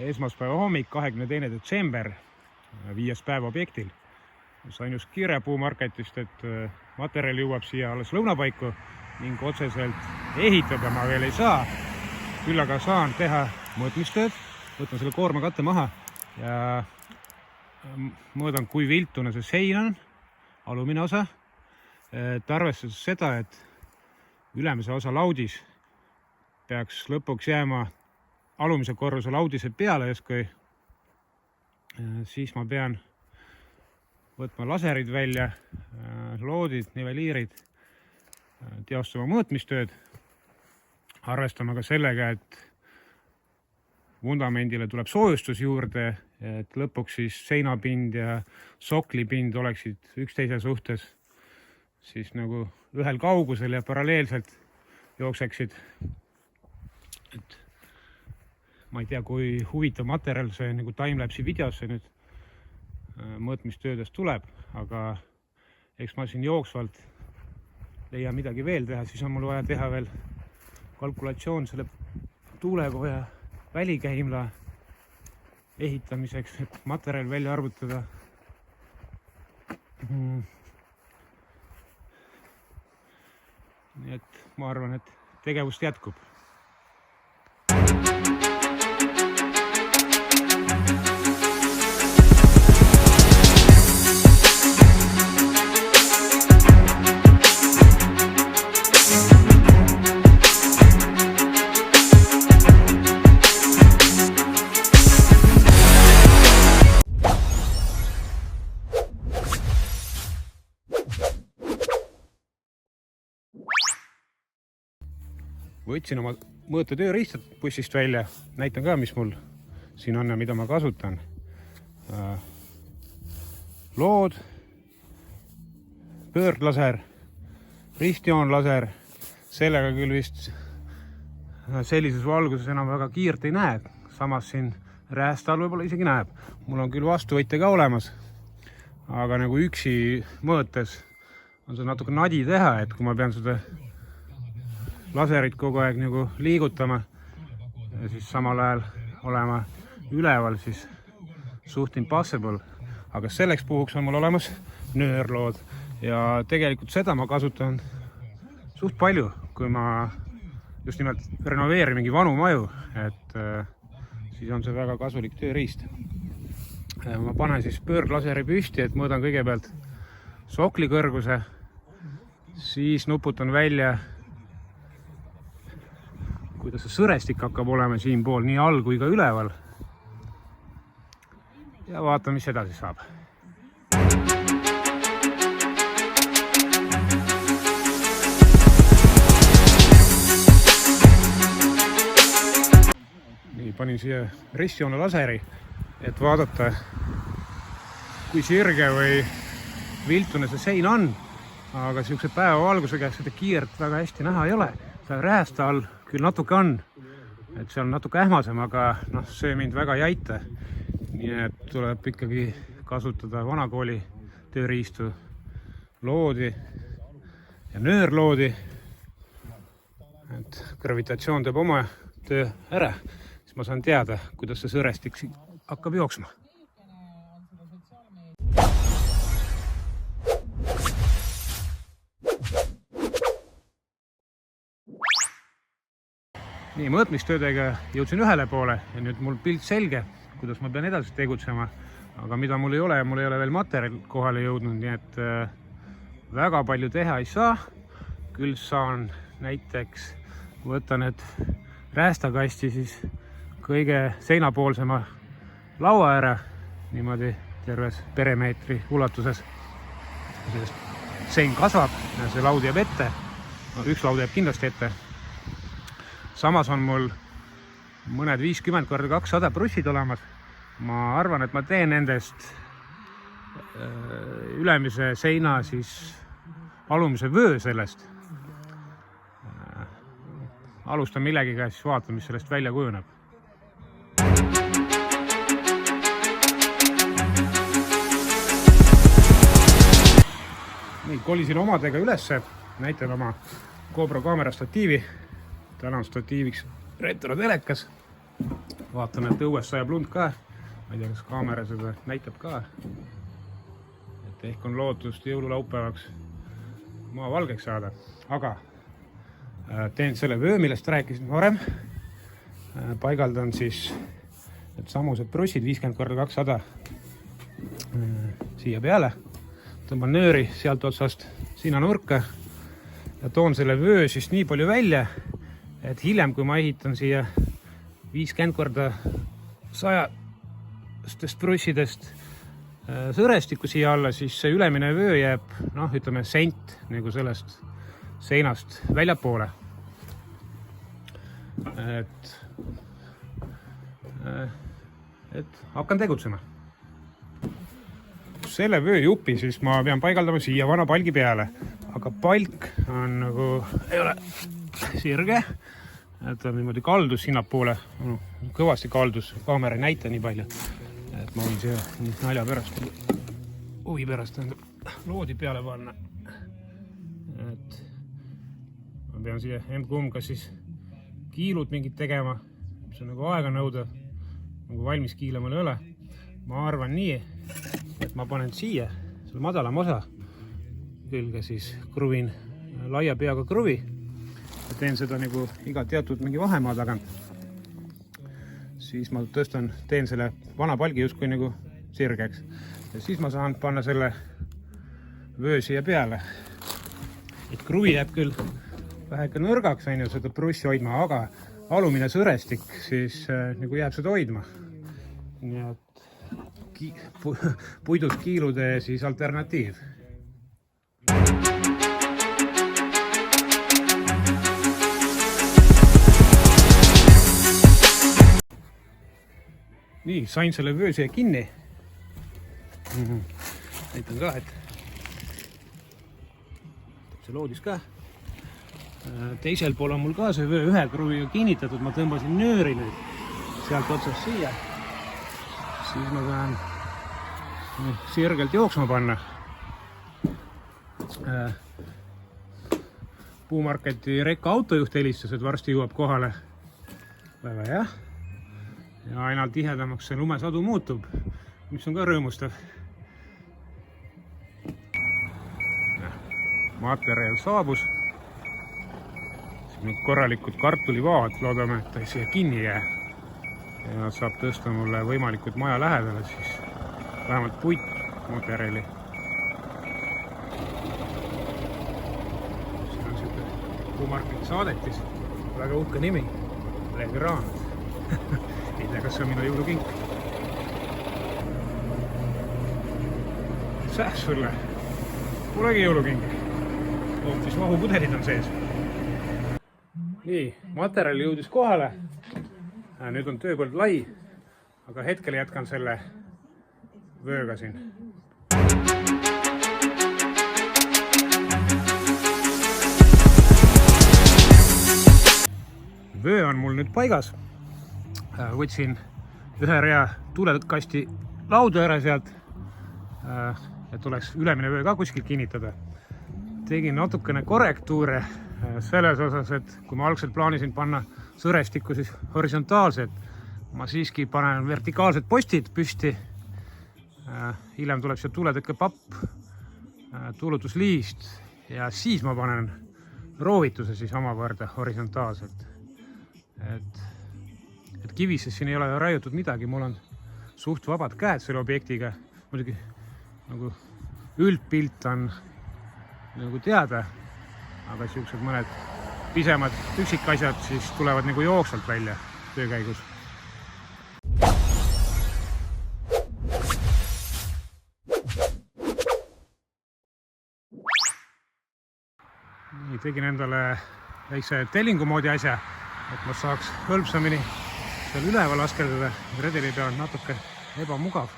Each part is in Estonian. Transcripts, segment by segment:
esmaspäeva hommik, 22. detsember, 5. päev objektil. Sain just kirja Puumarketist, et materjal jõuab siia alles lõunapaiku ning otseselt ehitada ma veel ei saa. Küll aga saan teha mõõtmistööd, võtan selle koormakatte maha ja mõõdan, kui viltune see sein on, alumine osa. Arvestades seda, et ülemise osa laudis peaks lõpuks jääma alumise korruse laudise peale justkui, siis ma pean võtma laserid välja, loodid, niveliirid, teostama mõõtmistööd, arvestama ka sellega, et vundamendile tuleb soojustus juurde, et lõpuks siis seinapind ja soklipind oleksid üksteise suhtes siis nagu ühel kaugusel ja paralleelselt jookseksid. Et ma ei tea, kui huvitav materjal see nagu timelapse'i videosse nüüd mõõtmistöödest tuleb, aga eks ma siin jooksvalt leian midagi veel teha, siis on mul vaja teha veel kalkulatsioon selle tuulekoja välikäimla ehitamiseks, et materjal välja arvutada. Nii et ma arvan, et tegevust jätkub. Võtsin oma mõõtetööriistad bussist välja, näitan ka, mis mul siin on ja mida ma kasutan. Lood, pöördlaser, ristjoonlaser, sellega küll vist sellises valguses enam väga kiirt ei näe, samas siin räästal võib-olla isegi näeb. Mul on küll vastuvõtja ka olemas, aga nagu üksi mõõtes on see natuke nadi teha, et kui ma pean seda laserit kogu aeg nagu liigutama ja siis samal ajal olema üleval, siis suht impossible. Aga selleks puhuks on mul olemas nöörlood ja tegelikult seda ma kasutan suht palju, kui ma just nimelt renoveerin mingi vanu maju, et siis on see väga kasulik tööriist. Ma panen siis pöördlaseri püsti, et mõõdan kõigepealt sokli kõrguse, siis nuputan välja, kuidas see sõrestik hakkab olema siin pool, nii all kui ka üleval. Ja vaatame, mis edasi saab. Nii, panin siia ristjoone laseri, et vaadata, kui sirge või viltune see sein on. Aga siukse päevavalgusega seda kiiret väga hästi näha ei ole. See räästa all küll natuke on, et see on natuke ähmasem, aga see mind väga ei aita. Nii et tuleb ikkagi kasutada vanakooli tööriistu, loodi ja nöörloodi. Et gravitatsioon teeb oma töö ära, siis ma saan teada, kuidas see sõrestik hakkab jooksma. Nii, mõõtmistöödega jõudsin ühele poole ja nüüd mul pilt selge, kuidas ma pean edasi tegutsema, aga mida mul ei ole veel materjal kohale jõudnud, nii et väga palju teha ei saa. Küll saan näiteks võtta need räästakasti siis kõige seinapoolsema laua ära, niimoodi terves perimeetri ulatuses. Sein kasvab ja see laud jääb ette, üks laud jääb kindlasti ette. Samas on mul mõned 50x200 brussid olemas. Ma arvan, et ma teen nendest ülemise seina siis alumise vöö sellest. Alustan millegiga ja siis vaatan, mis sellest välja kujuneb. Nii, kolisin omadega ülesse, näitan oma GoPro kaamera statiivi. Täna on statiiviks retro telekas. vaatan, et õues sajab lund ka. Ma ei tea, kas kaamera seda näitab ka. Et ehk on lootust jõululaupäevaks maa valgeks saada. Aga teen selle vöö, millest rääkisin varem. Paigaldan siis need samused brussid 50x200 siia peale. Tõmban nööri sealt otsast sinna nurka ja toon selle vöö siis nii palju välja, et hiljem, kui ma ehitan siia 50x100 brussidest sõrestikku siia alla, siis see ülemine vöö jääb, ütleme sent nagu sellest seinast väljapoole. Et hakkan tegutsema. Selle vööjupi siis ma pean paigaldama siia vana palgi peale, aga palk on nagu, ei ole sirge, et on niimoodi kaldus sinnapoole, kõvasti kaldus, kaamera ei näita nii palju, et ma võin siia nalja pärast, huvi pärast loodi peale panna. Et ma pean siia emb-kumb kas siis kiilud mingid tegema, mis on nagu aega nõuda, nagu valmis kiile mul ei ole. Ma arvan nii, et ma panen siia selle madalam osa külge, siis kruvin laia peaga kruvi ja teen seda nagu iga teatud mingi vahemaa tagant. Siis ma teen selle vana palgi justkui nagu sirgeks ja siis ma saan panna selle vöö siia peale. Et kruvi jääb küll väheke nõrgaks seda brussi hoidma, aga alumine sõrestik siis nagu jääb seda hoidma. Nii et puidust kiilude siis alternatiiv. Nii, sain selle vöö siia kinni. Näitan ka, et see loodis ka. Teisel pool on mul ka see vöö ühe kruviga kinnitatud. Ma tõmbasin nööri nüüd sealt otsast siia. Siis ma saan sirgelt jooksma panna. Puumarketi rekka autojuht helistas, et varsti jõuab kohale. Väga hea. Ja aina tihedamaks see lumesadu muutub, mis on ka rõõmustav. Materjal saabus. Siin on korralikud kartulivaad, loodame, et ta siia kinni jää. Ja saab tõsta mulle võimalikult maja lähedale, siis vähemalt puitmaterjali. Siin on siuke puumarketi saadetis, väga uhke nimi, Legrand. Ei tea, kas see on minu jõulukink. Säh sulle, polegi jõulukink. Hoopis vahupudelid on sees. Nii, materjal jõudis kohale. Nüüd on tööpõld lai, aga hetkel jätkan selle vööga siin. Vöö on mul nüüd paigas. Võtsin ühe rea tulekasti laudu ära sealt, et oleks ülemine vöö ka kuskil kinnitada. Tegin natukene korrektuure selles osas, et kui ma algselt plaanisin panna sõrestikku siis horisontaalselt, ma siiski panen vertikaalsed postid püsti. Hiljem tuleb siia tuletõkke papp, tuulutusliist ja siis ma panen roovituse siis omakorda horisontaalselt. Et kivises siin ei ole raiutud midagi, mul on suht vabad käed selle objektiga. Muidugi nagu üldpilt on nagu teada, aga siuksed mõned pisemad üksikasjad siis tulevad nagu jooksvalt välja töö käigus. Nii, tegin endale väikse tellingu moodi asja, et ma saaks hõlpsamini seal üleval askeldada. Redeli peal natuke ebamugav,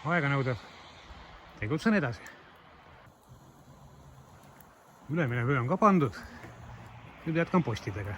aega nõudev. Tegutsen edasi. Ülemine vöö on ka pandud. Nüüd jätkan postidega.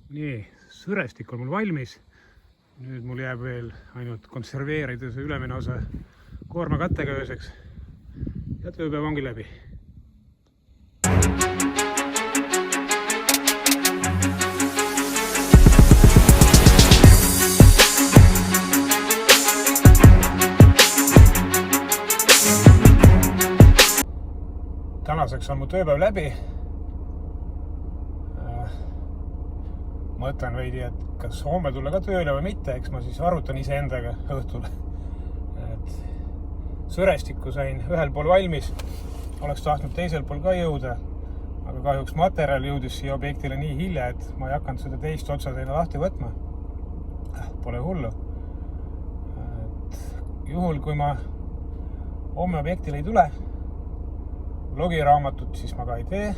Nii, sõrestik on mul valmis. Nüüd mul jääb veel ainult konserveerida see ülemine osa koormakattega ööseks ja tööpäev ongi läbi. Tänaseks on mu tööpäev läbi. Mõtlen veidi, et kas homme tulla ka tööle või mitte, eks ma siis arutan iseendaga õhtul. Et sõrestikku sain ühel pool valmis, oleks tahtnud teisel pool ka jõuda, aga kahjuks materjal jõudis siia objektile nii hilja, et ma ei hakanud seda teist otsa teile lahti võtma. Pole hullu. Et juhul, kui ma homme objektile ei tule, logiraamatut siis ma ka ei tee,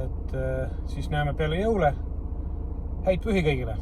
et siis näeme peale jõule. Häid pühi kõigile!